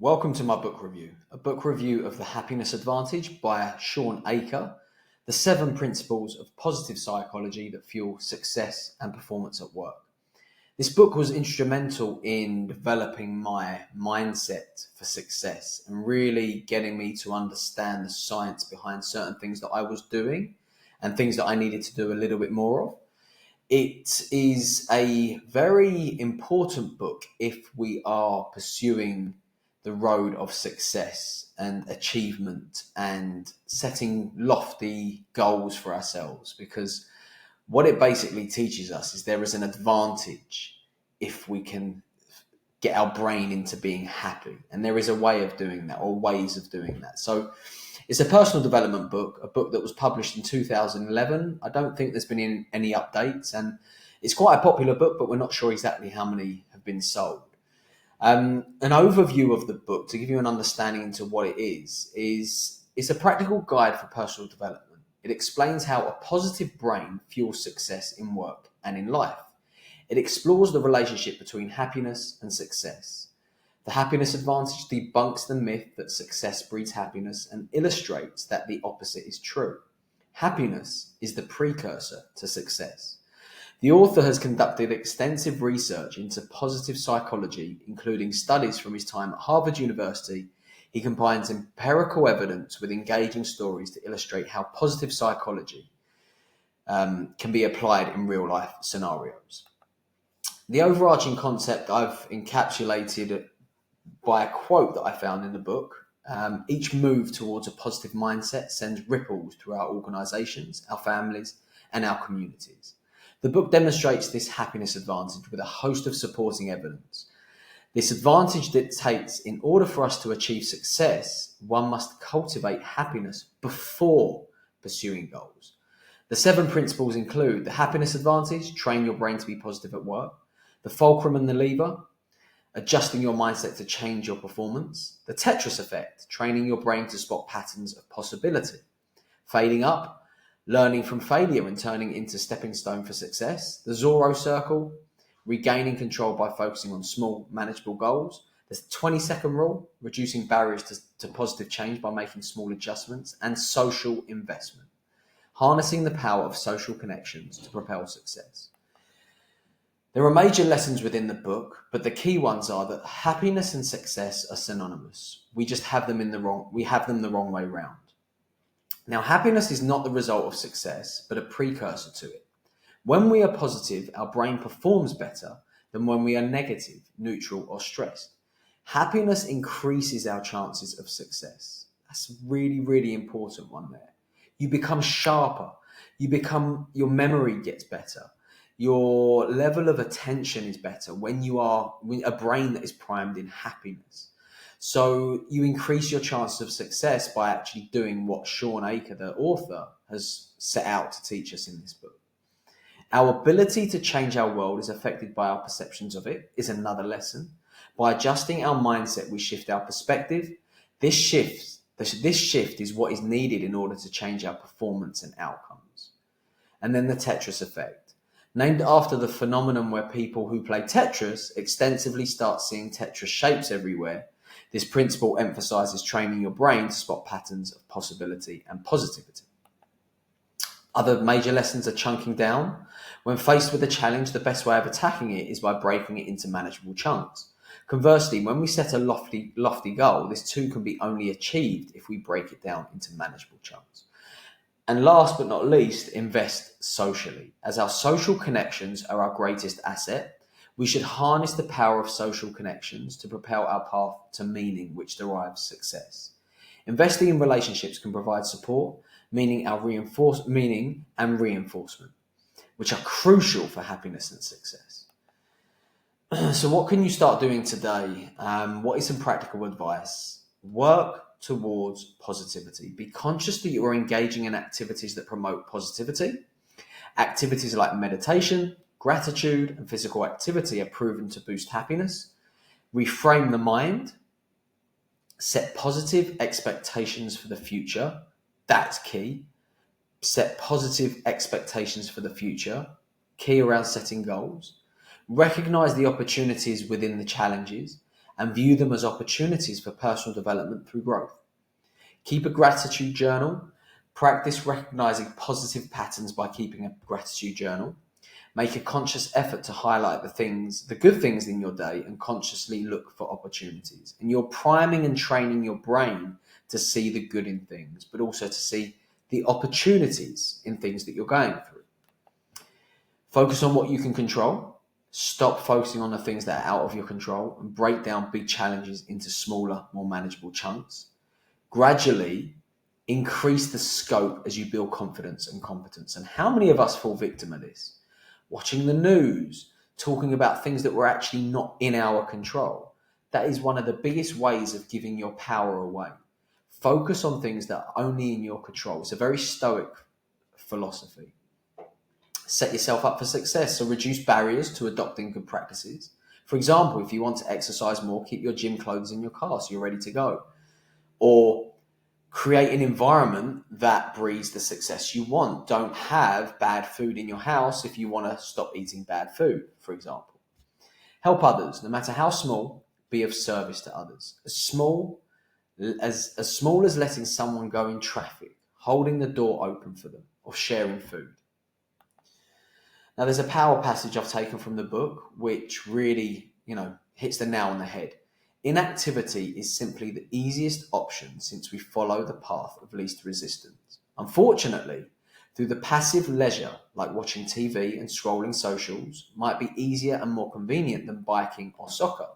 Welcome to my book review, a book review of The Happiness Advantage by Shawn Achor, the 7 principles of positive psychology that fuel success and performance at work. This book was instrumental in developing my mindset for success and really getting me to understand the science behind certain things that I was doing and things that I needed to do a little bit more of. It is a very important book if we are pursuing the road of success and achievement and setting lofty goals for ourselves, because what it basically teaches us is there is an advantage if we can get our brain into being happy, and there is a way of doing that, or ways of doing that. So it's a personal development book, a book that was published in 2011. I don't think there's been any updates, and it's quite a popular book, but we're not sure exactly how many have been sold. An overview of the book, to give you an understanding into what it is it's a practical guide for personal development. It explains how a positive brain fuels success in work and in life. It explores the relationship between happiness and success. The Happiness Advantage debunks the myth that success breeds happiness and illustrates that the opposite is true. Happiness is the precursor to success. The author has conducted extensive research into positive psychology, including studies from his time at Harvard University. He combines empirical evidence with engaging stories to illustrate how positive psychology can be applied in real-life scenarios. The overarching concept I've encapsulated by a quote that I found in the book. Each move towards a positive mindset sends ripples through our organizations, our families, and our communities. The book demonstrates this happiness advantage with a host of supporting evidence. This advantage dictates in order for us to achieve success, one must cultivate happiness before pursuing goals. The 7 principles include the happiness advantage, train your brain to be positive at work; the fulcrum and the lever, adjusting your mindset to change your performance; the Tetris effect, training your brain to spot patterns of possibility; failing up, learning from failure and turning it into stepping stone for success; the Zorro circle, regaining control by focusing on small, manageable goals; the 20-second rule, reducing barriers to positive change by making small adjustments; and social investment, harnessing the power of social connections to propel success. There are major lessons within the book, but the key ones are that happiness and success are synonymous. We just have them the wrong way round. Now, happiness is not the result of success, but a precursor to it. When we are positive, our brain performs better than when we are negative, neutral, or stressed. Happiness increases our chances of success. That's a really, really important one there. You become sharper. Your memory gets better. Your level of attention is better when you are a brain that is primed in happiness. So you increase your chances of success by actually doing what Shawn Achor, the author, has set out to teach us in this book. Our ability to change our world is affected by our perceptions of it, is another lesson. By adjusting our mindset, we shift our perspective. This shift is what is needed in order to change our performance and outcomes. And then the Tetris effect, named after the phenomenon where people who play Tetris extensively start seeing Tetris shapes everywhere. This principle emphasizes training your brain to spot patterns of possibility and positivity. Other major lessons are chunking down. When faced with a challenge, the best way of attacking it is by breaking it into manageable chunks. Conversely, when we set a lofty goal, this too can be only achieved if we break it down into manageable chunks. And last but not least, invest socially. As our social connections are our greatest asset, we should harness the power of social connections to propel our path to meaning, which derives success. Investing in relationships can provide support, meaning and reinforcement, which are crucial for happiness and success. So what can you start doing today? What is some practical advice? Work towards positivity. Be conscious that you are engaging in activities that promote positivity. Activities like meditation, gratitude, and physical activity are proven to boost happiness. Reframe the mind. Set positive expectations for the future. That's key. Set positive expectations for the future. Key around setting goals. Recognize the opportunities within the challenges and view them as opportunities for personal development through growth. Keep a gratitude journal. Practice recognizing positive patterns by keeping a gratitude journal. Make a conscious effort to highlight the good things in your day, and consciously look for opportunities. And you're priming and training your brain to see the good in things, but also to see the opportunities in things that you're going through. Focus on what you can control. Stop focusing on the things that are out of your control, and break down big challenges into smaller, more manageable chunks. Gradually increase the scope as you build confidence and competence. And how many of us fall victim of this? Watching the news, talking about things that were actually not in our control. That is one of the biggest ways of giving your power away. Focus on things that are only in your control. It's a very stoic philosophy. Set yourself up for success, so reduce barriers to adopting good practices. For example, if you want to exercise more, keep your gym clothes in your car so you're ready to go. Or create an environment that breeds the success you want. Don't have bad food in your house if you want to stop eating bad food, for example. Help others, no matter how small, be of service to others. As small as letting someone go in traffic, holding the door open for them, or sharing food. Now, there's a power passage I've taken from the book, which really, hits the nail on the head. Inactivity is simply the easiest option since we follow the path of least resistance. Unfortunately, through the passive leisure, like watching TV and scrolling socials, might be easier and more convenient than biking or soccer.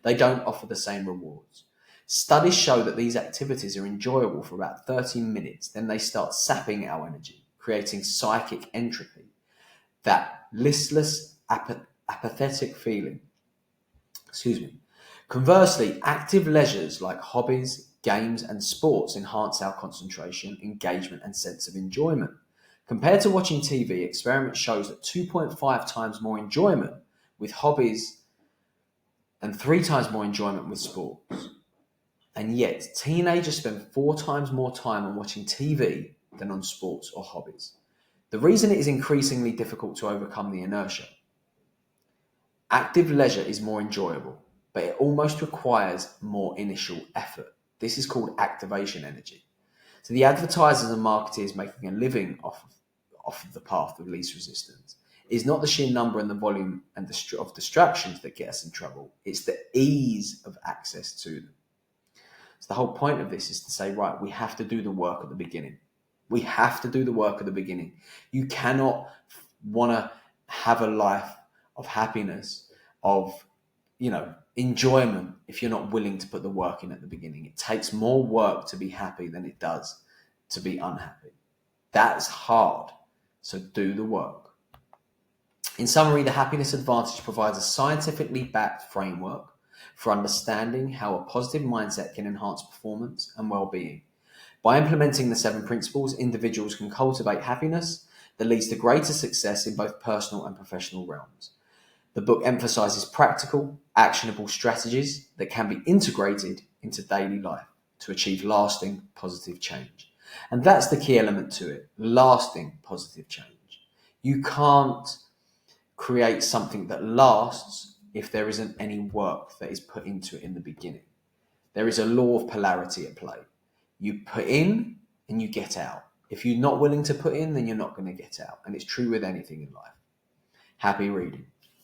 They don't offer the same rewards. Studies show that these activities are enjoyable for about 30 minutes, then they start sapping our energy, creating psychic entropy, that listless, apathetic feeling. Conversely, active leisures like hobbies, games, and sports enhance our concentration, engagement, and sense of enjoyment. Compared to watching TV, experiment shows that 2.5 times more enjoyment with hobbies and 3 times more enjoyment with sports. And yet, teenagers spend 4 times more time on watching TV than on sports or hobbies. The reason it is increasingly difficult to overcome the inertia. Active leisure is more enjoyable, but it almost requires more initial effort. This is called activation energy. So the advertisers and marketers making a living off of the path of least resistance is not the sheer number and the volume and of distractions that get us in trouble. It's the ease of access to them. So the whole point of this is to say, right, we have to do the work at the beginning. We have to do the work at the beginning. You cannot want to have a life of happiness, of, enjoyment, if you're not willing to put the work in at the beginning. It takes more work to be happy than it does to be unhappy. That's hard. So do the work. In summary, the Happiness Advantage provides a scientifically backed framework for understanding how a positive mindset can enhance performance and well-being. By implementing the 7 principles, individuals can cultivate happiness that leads to greater success in both personal and professional realms. The book emphasizes practical, actionable strategies that can be integrated into daily life to achieve lasting positive change. And that's the key element to it, lasting positive change. You can't create something that lasts if there isn't any work that is put into it in the beginning. There is a law of polarity at play. You put in and you get out. If you're not willing to put in, then you're not going to get out. And it's true with anything in life. Happy reading.